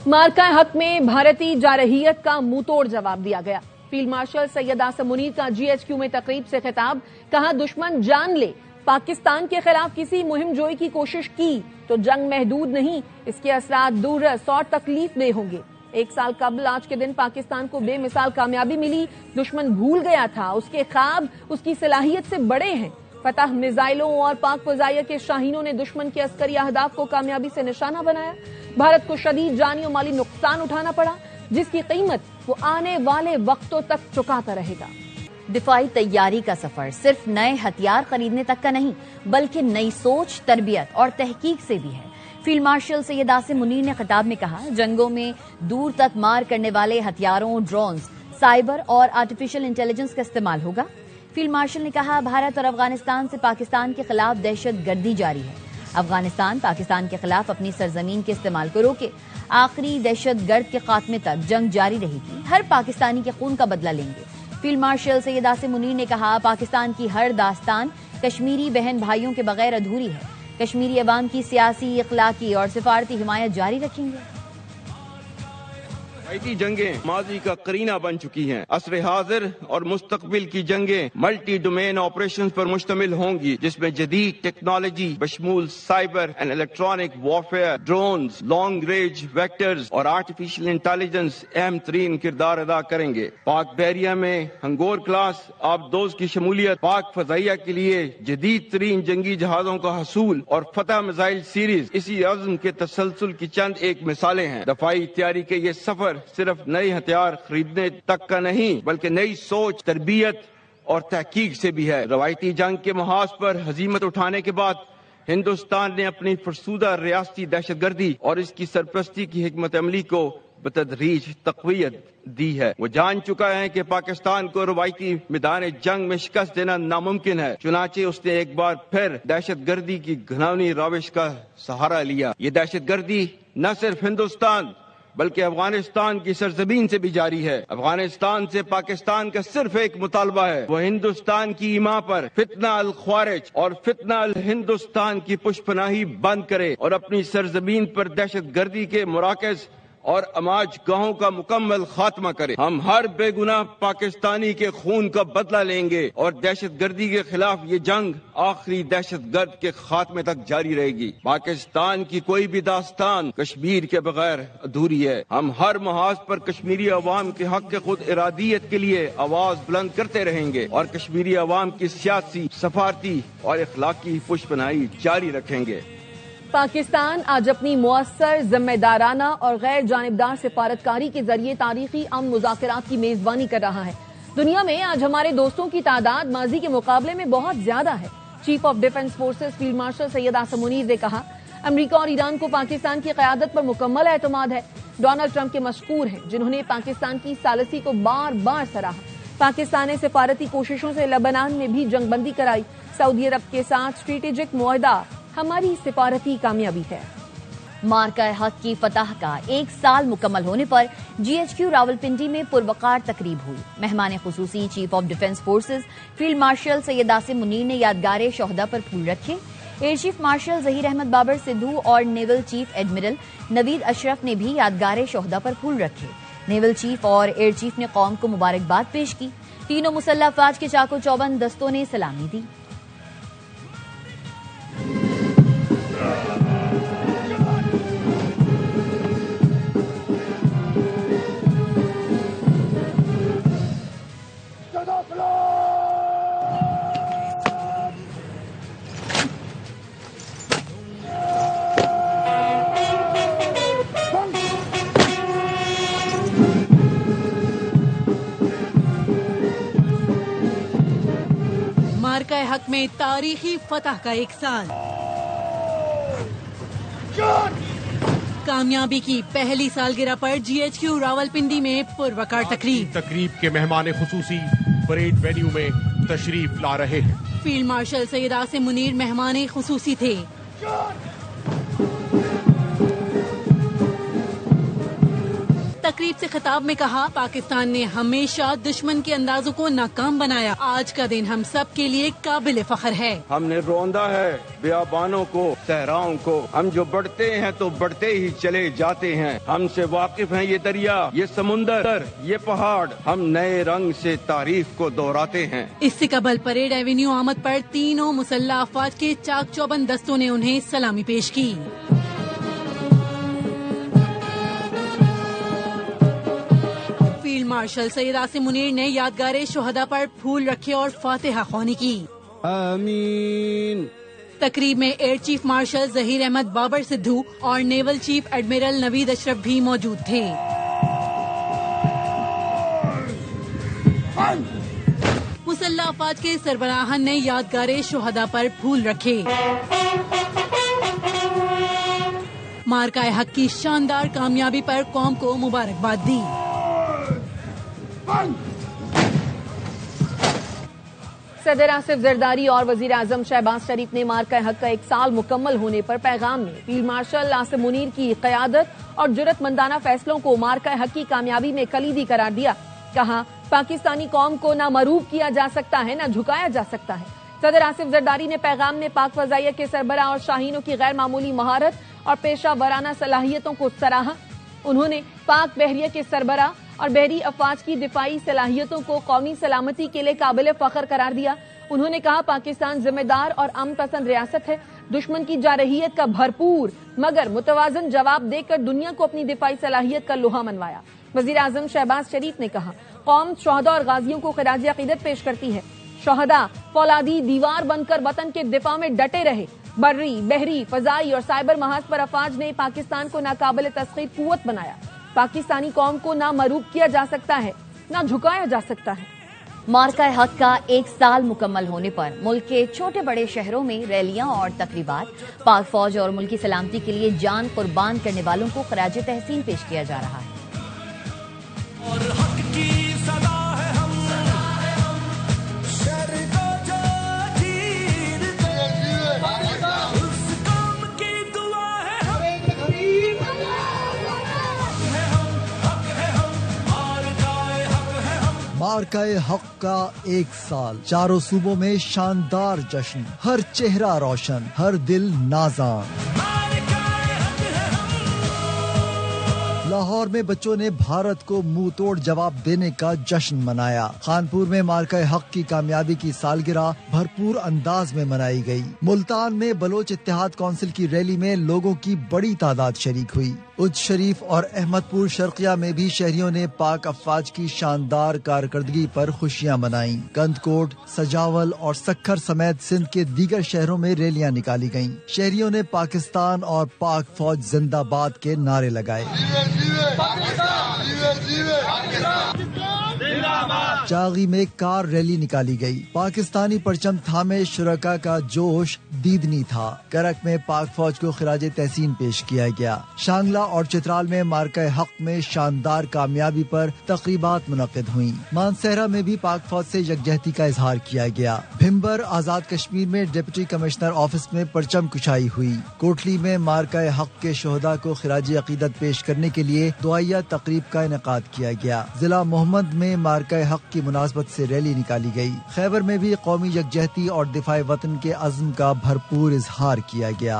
मार्का हक में भारतीय जारहियत का मुंह तोड़ जवाब दिया गया। फील्ड मार्शल सैयद आसिम मुनीर का जीएचक्यू में तकरीब से खिताब, कहा दुश्मन जान ले, पाकिस्तान के खिलाफ किसी मुहिम जोई की कोशिश की तो जंग महदूद नहीं, इसके असरात दूररस और तकलीफदेह होंगे। 1 साल कबल आज के दिन पाकिस्तान को बेमिसाल कामयाबी मिली। दुश्मन भूल गया था, उसके ख्वाब उसकी सलाहियत से बड़े हैं। फतह मिसाइलों और पाक फजाइया के शाहीनों ने दुश्मन के अस्करी अहदाफ को कामयाबी से निशाना बनाया। भारत को शदीद जानी और माली नुकसान उठाना पड़ा, जिसकी कीमत वो आने वाले वक्तों तक चुकाता रहेगा। दिफाई तैयारी का सफर सिर्फ नए हथियार खरीदने तक का नहीं, बल्कि नई सोच, तरबियत और तहकीक से भी है। फील्ड मार्शल सैयद आसिम मुनीर ने खिताब में कहा, जंगों में दूर तक मार करने वाले हथियारों, ड्रोन्स, साइबर और आर्टिफिशियल इंटेलिजेंस का इस्तेमाल होगा। फील्ड मार्शल ने कहा, भारत और अफगानिस्तान से पाकिस्तान के खिलाफ दहशत गर्दी जारी है। अफगानिस्तान पाकिस्तान के खिलाफ अपनी सरजमीन के इस्तेमाल को रोके, आखिरी दहशत गर्द के खात्मे तक जंग जारी रहेगी। हर पाकिस्तानी के खून का बदला लेंगे। फील्ड मार्शल सैयद आसिम मुनीर ने कहा, पाकिस्तान की हर दास्तान कश्मीरी बहन भाइयों के बगैर अधूरी है। कश्मीरी अवाम की सियासी, इखलाकी और सिफारती हिमायत जारी रखेंगे। ऐसी जंगें माजी का करीना बन चुकी हैं। असर हाजिर और मुस्तकबिल की जंगें मल्टी डोमेन ऑपरेशंस पर मुश्तमिल होंगी, जिसमें जदीद टेक्नोलॉजी बशमूल cyber and electronic warfare, drones, long range vectors और आर्टिफिशियल इंटेलिजेंस अहम तरीन किरदार अदा करेंगे। पाक बहरिया में हंगोर क्लास आबदोज की शमूलियत, पाक फजाइया के लिए जदीद तरीन जंगी जहाजों का हसूल और फतह मिसाइल सीरीज इसी अज़्म के तसलसल की चंद एक मिसालें हैं। दफाई तैयारी के ये सफर सिर्फ नए हथियार खरीदने तक का नहीं, बल्कि नई सोच, तरबियत और तहकीक से भी है। रवायती जंग के महाज पर हजीमत उठाने के बाद हिंदुस्तान ने अपनी फरसूदा रियासती दहशतगर्दी और इसकी सरपरस्ती की हिकमत अमली को बतदरीज तक़वियत दी है। वो जान चुका है कि पाकिस्तान को रवायती मैदान जंग में शिकस्त देना नामुमकिन है। चुनाचे उसने एक बार फिर दहशतगर्दी की घिनौनी रविश का सहारा लिया। ये दहशतगर्दी न सिर्फ हिंदुस्तान बल्कि अफगानिस्तान की सरजमीन से भी जारी है। अफगानिस्तान से पाकिस्तान का सिर्फ एक मुतालबा है, वो हिंदुस्तान की ईमा पर फितना अल ख्वारिज और फितना अल हिंदुस्तान की पुष्पनाही बंद करे और अपनी सरजमीन पर दहशत गर्दी के मुराकज और अमाज गाहों का मुकम्मल खात्मा करे। हम हर बेगुनाह पाकिस्तानी के खून का बदला लेंगे और दहशत गर्दी के खिलाफ ये जंग आखिरी दहशत गर्द के खात्मे तक जारी रहेगी। पाकिस्तान की कोई भी दास्तान कश्मीर के बगैर अधूरी है। हम हर महाज पर कश्मीरी अवाम के हक के खुद इरादियत के लिए आवाज बुलंद करते रहेंगे और कश्मीरी अवाम की सियासी, सफारती और इखलाकी पुष्पनाही जारी रखेंगे। पाकिस्तान आज अपनी मुअस्सर, जिम्मेदाराना और गैर जानिबदार सिफारतकारी के जरिए तारीखी अमन मुज़ाकरात की मेजबानी कर रहा है। दुनिया में आज हमारे दोस्तों की तादाद माजी के मुकाबले में बहुत ज्यादा है। Chief of defence forces field marshal Syed Asim Munir ने कहा, अमेरिका और ईरान को पाकिस्तान की क़यादत पर मुकम्मल एतमाद है। डोनाल्ड ट्रंप के मशकूर हैं, जिन्होंने पाकिस्तान की सालसी को बार बार सराहा। पाकिस्तान ने सिफारती कोशिशों से लेबनान में भी जंगबंदी कराई। सऊदी अरब के साथ स्ट्रेटेजिक मुआहदा हमारी सिफारती कामयाबी है। मार्का हक की फतह का 1 साल मुकम्मल होने पर जीएचक्यू रावलपिंडी में पुरवकार तकरीब हुई। मेहमान खुसूसी chief of defence forces field marshal Syed Asim Munir ने यादगार शोहदा पर फूल रखे। Air chief marshal Zaheer Ahmed Babar Sidhu और naval chief admiral Naveed Ashraf ने भी यादगार शोहदा पर फूल रखे। नेवल चीफ और एयर चीफ ने कौम को मुबारकबाद पेश की। तीनों मुसल्लह अफवाज के चाको चौबंद दस्तों ने सलामी दी। मार्का हक में तारीखी फतह का 1 साल। कामयाबी की पहली सालगिरह पर जीएचक्यू रावलपिंडी में पुरवकार तकरीब के मेहमान खुसूसी परेड वेन्यू में तशरीफ ला रहे हैं। फील्ड मार्शल सैयद आसिम मुनीर मेहमान खुसूसी थे। तकरीब से खिताब में कहा, पाकिस्तान ने हमेशा दुश्मन के अंदाजों को नाकाम बनाया। आज का दिन हम सब के लिए काबिल फख्र है। हमने रौंदा है बियाबानों को, सहराओं को। हम जो बढ़ते हैं तो बढ़ते ही चले जाते हैं। हमसे वाकिफ हैं ये दरिया, ये समुंदर, ये पहाड़। हम नए रंग से तारीख को दोहराते हैं। इससे कबल परेड एवेन्यू आमद पर तीनों मुसल्लह अफवाज के चाक चौबंद दस्तों ने उन्हें सलामी पेश की। फील्ड मार्शल सैयद आसिम मुनीर ने यादगार शोहदा पर फूल रखे और फातिहा ख्वानी की। आमीन। तकरीब में air chief marshal Zaheer Ahmed Babar Sidhu और naval chief admiral Naveed Ashraf भी मौजूद थे। मुसल्लह अफवाज के सरबराहान ने यादगार शोहदा पर फूल रखे। मार्का हक की शानदार कामयाबी पर कौम को मुबारकबाद दी। सदर आसिफ जरदारी और वजीर आजम शहबाज शरीफ ने मार्का हक का 1 साल मुकम्मल होने पर पैगाम में फील्ड मार्शल आसिम मुनीर की क़यादत और जुर्रतमंदाना फैसलों को मार्का हक की कामयाबी में कलीदी करार दिया। कहा, पाकिस्तानी कौम को न मरूब किया जा सकता है, न झुकाया जा सकता है। सदर आसिफ जरदारी ने पैगाम में पाक फजाइया के सरबराह और शाहीनों की गैर मामूली महारत और पेशा वराना सलाहियतों को सराहा। उन्होंने पाक बहरिया के सरबराह और बहरी अफवाज की दिफाई सलाहियतों को कौमी सलामती के लिए काबिल फख्र करार दिया। उन्होंने कहा, पाकिस्तान जिम्मेदार और अमन पसंद रियासत है। दुश्मन की जारहियत का भरपूर मगर मुतवाजन जवाब देकर दुनिया को अपनी दिफाई सलाहियत का लोहा मनवाया। वजीर आजम शहबाज शरीफ ने कहा, कौम शोहदा और गाजियों को खिराज अकीदत पेश करती है। शोहदा फौलादी दीवार बनकर वतन के दिफा में डटे रहे। बर्री, बहरी, फजाई और साइबर महाज पर अफवाज ने पाकिस्तान को नाकाबिल तस्खीर कुव्वत बनाया। पाकिस्तानी कौम को ना मरूब किया जा सकता है, ना झुकाया जा सकता है। मार्का हक का 1 साल मुकम्मल होने पर मुल्क के छोटे बड़े शहरों में रैलियां और तकरीबात पाक फौज और मुल्की सलामती के लिए जान कुर्बान करने वालों को खराज तहसीन पेश किया जा रहा है। और हक की सदा है हम, शर को जो जीत उस काम की दुआ है हम, हक है हम, मारकाए हक है हम। मार्काए हक का 1 साल, चारों सूबों में शानदार जश्न, हर चेहरा रोशन, हर दिल नाज़ान। लाहौर में बच्चों ने भारत को मुंह तोड़ जवाब देने का जश्न मनाया। खानपुर में मार्का हक की कामयाबी की सालगिरह भरपूर अंदाज में मनाई गई। मुल्तान में बलोच इत्तेहाद काउंसिल की रैली में लोगों की बड़ी तादाद शरीक हुई। उज शरीफ और अहमदपुर शर्किया में भी शहरियों ने पाक अफवाज की शानदार कारकर्दगी पर खुशियां मनाई। कंदकोट, सजावल और सक्खर समेत सिंध के दीगर शहरों में रैलियां निकाली गईं। शहरियों ने पाकिस्तान और पाक फौज जिंदाबाद के नारे लगाए। चागी में कार रैली निकाली गई। पाकिस्तानी परचम थामे शुरका का जोश दीदनी था। करक में पाक फौज को खिराज तहसीन पेश किया गया। शांगला और चित्राल में मार्का हक में शानदार कामयाबी पर तकरीबात मुनक्किद हुई। मानसहरा में भी पाक फौज से यकजहती का इजहार किया गया। भिम्बर आजाद कश्मीर में डिप्टी कमिश्नर ऑफिस में परचम कुशाई हुई। कोटली में मार्का हक के शोहदा को खिराज अकीदत पेश करने के लिए दुआया तकरीब का इनेकाद किया गया। जिला मोहम्मद में मार्का हक की मुनासबत से रैली निकाली गई। खैबर में भी कौमी यकजहती और दिफाए वतन के अज़्म का भरपूर इजहार किया गया।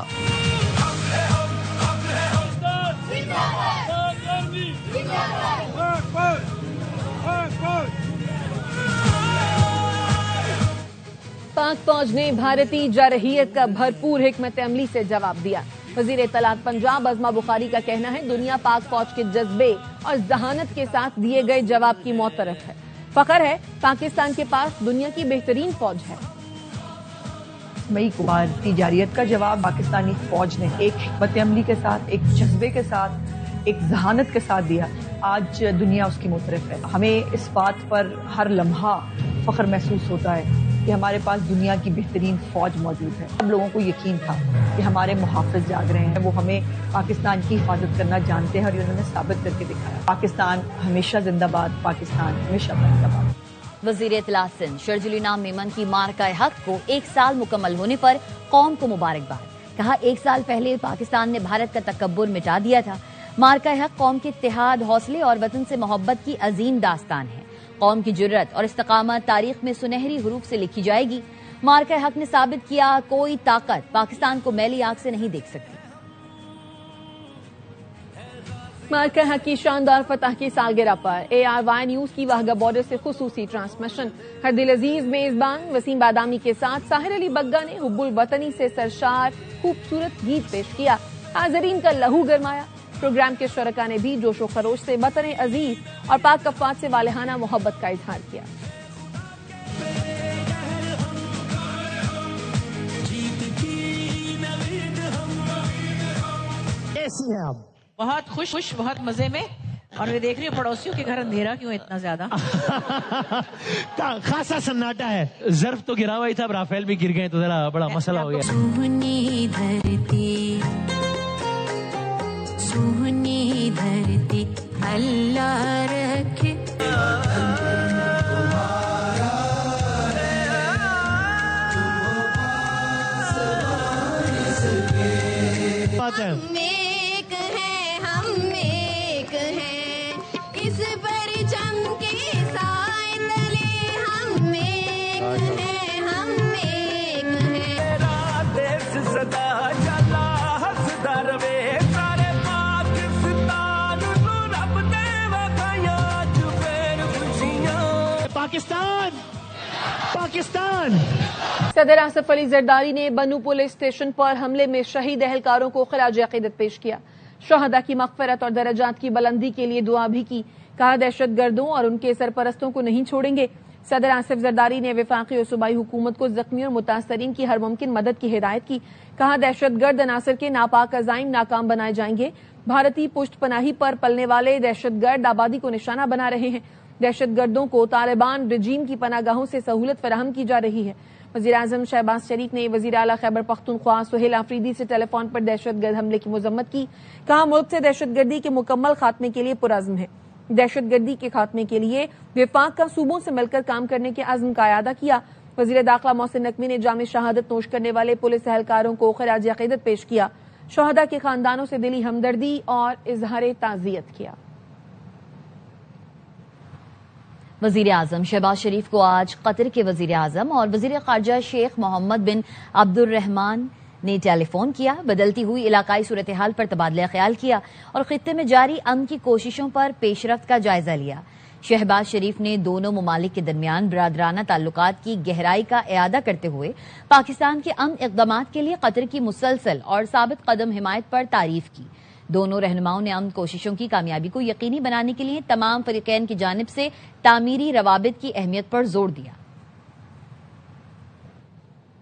पाक फौज ने भारतीय जारहियत का भरपूर हिकमत अमली से जवाब दिया। वजीर इत्तलात पंजाब अज़मा बुखारी का कहना है, दुनिया पाक फौज के जज्बे और जहानत के साथ दिए गए जवाब की मोतरफ है। फख्र है, पाकिस्तान के पास दुनिया की बेहतरीन फौज है। मई को भारतीय जारहियत का जवाब पाकिस्तानी फौज ने एक हिकमत अमली के साथ, एक जज्बे के साथ, एक जहानत के साथ दिया। आज दुनिया उसकी मुतरफ है। हमें इस बात पर हर लम्हा फख्र महसूस होता है कि हमारे पास दुनिया की बेहतरीन फौज मौजूद है। सब लोगों को यकीन था कि हमारे मुहाफिज जाग रहे हैं, वो हमें पाकिस्तान की हिफाजत करना जानते हैं और उन्होंने साबित करके दिखाया। पाकिस्तान हमेशा जिंदाबाद, पाकिस्तान हमेशा जिंदाबाद। वजीर इत्तलात सिंध शर्जिल इनाम मेमन की मार्का हक को 1 साल मुकम्मल होने पर कौम को मुबारकबाद। कहा, 1 साल पहले पाकिस्तान ने भारत का तकब्बुर मिटा दिया था। مارکہ حق قوم کے اتحاد، حوصلے اور وطن سے محبت کی عظیم داستان ہے۔ قوم کی جرت اور استقامت تاریخ میں سنہری حروف سے لکھی جائے گی۔ مارکہ حق نے ثابت کیا کوئی طاقت پاکستان کو میلی آنکھ سے نہیں دیکھ سکتی۔ مارکہ حق کی شاندار فتح کی سالگرہ پر ARY نیوز کی واہگہ بارڈر سے خصوصی ٹرانسمیشن۔ ہردل عزیز میزبان وسیم بادامی کے ساتھ ساحر علی بگا نے حب الوطنی سے سرشار خوبصورت گیت پیش کیا۔ حاضرین کا لہو گرمایا۔ پروگرام کے شرکاء نے بھی جوش و خروش سے وطن عزیز اور پاک افواج سے والہانہ محبت کا اظہار کیا۔ کیسی ہیں آپ؟ بہت خوش، بہت مزے میں، اور میں دیکھ رہی ہوں پڑوسیوں کے گھر اندھیرا کیوں اتنا زیادہ؟ خاصا سناٹا ہے، ظرف تو گرا ہوا ہی تھا، اب رافیل بھی گر گئے تو ذرا بڑا مسئلہ ہو گیا۔ سونی دھرتی اللہ رکھے۔ بات ہے پاکستان۔ صدر آصف علی زرداری نے بنو پولیس اسٹیشن پر حملے میں شہید اہلکاروں کو خراج عقیدت پیش کیا۔ شہداء کی مغفرت اور درجات کی بلندی کے لیے دعا بھی کی۔ کہا دہشت گردوں اور ان کے سرپرستوں کو نہیں چھوڑیں گے۔ صدر آصف زرداری نے وفاقی اور صوبائی حکومت کو زخمیوں اور متاثرین کی ہر ممکن مدد کی ہدایت کی۔ کہا دہشت گرد عناصر کے ناپاک عزائم ناکام بنائے جائیں گے۔ بھارتی پشت پناہی پر پلنے والے دہشت گرد آبادی کو نشانہ بنا رہے ہیں۔ دہشت گردوں کو طالبان رجیم کی پناہ گاہوں سے سہولت فراہم کی جا رہی ہے۔ وزیراعظم شہباز شریف نے وزیر اعلیٰ خیبر پختونخوا سہیل آفریدی سے ٹیلی فون پر دہشت گرد حملے کی مذمت کی۔ کہا ملک سے دہشت گردی کے مکمل خاتمے کے لیے پرعزم ہے۔ دہشت گردی کے خاتمے کے لیے وفاق کا صوبوں سے مل کر کام کرنے کے عزم کا اعادہ کیا۔ وزیر داخلہ محسن نقوی نے جامع شہادت نوش کرنے والے پولیس اہلکاروں کو خراج عقیدت پیش کیا۔ شہداء کے خاندانوں سے دلی ہمدردی اور اظہار تعزیت کیا۔ وزیر اعظم شہباز شریف کو آج قطر کے وزیر اعظم اور وزیر خارجہ شیخ محمد بن عبد الرحمان نے ٹیلی فون کیا۔ بدلتی ہوئی علاقائی صورتحال پر تبادلہ خیال کیا اور خطے میں جاری امن کی کوششوں پر پیش رفت کا جائزہ لیا۔ شہباز شریف نے دونوں ممالک کے درمیان برادرانہ تعلقات کی گہرائی کا اعادہ کرتے ہوئے پاکستان کے امن اقدامات کے لیے قطر کی مسلسل اور ثابت قدم حمایت پر تعریف کی۔ دونوں رہنماؤں نے امن کوششوں کی کامیابی کو یقینی بنانے کے لیے تمام فریقین کی جانب سے تعمیری روابط کی اہمیت پر زور دیا۔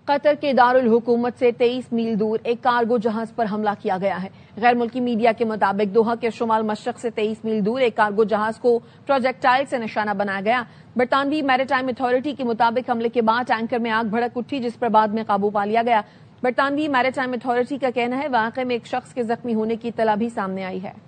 قطر کے دارالحکومت سے 23 میل دور ایک کارگو جہاز پر حملہ کیا گیا ہے۔ غیر ملکی میڈیا کے مطابق دوحہ کے شمال مشرق سے 23 میل دور ایک کارگو جہاز کو پروجیکٹائل سے نشانہ بنایا گیا۔ برطانوی میریٹائم اتھارٹی کے مطابق حملے کے بعد ٹینکر میں آگ بھڑک اٹھی، جس پر بعد میں قابو پا لیا گیا۔ برطانوی میریٹائم اتھارٹی کا کہنا ہے واقعے میں ایک شخص کے زخمی ہونے کی اطلاع بھی سامنے آئی ہے۔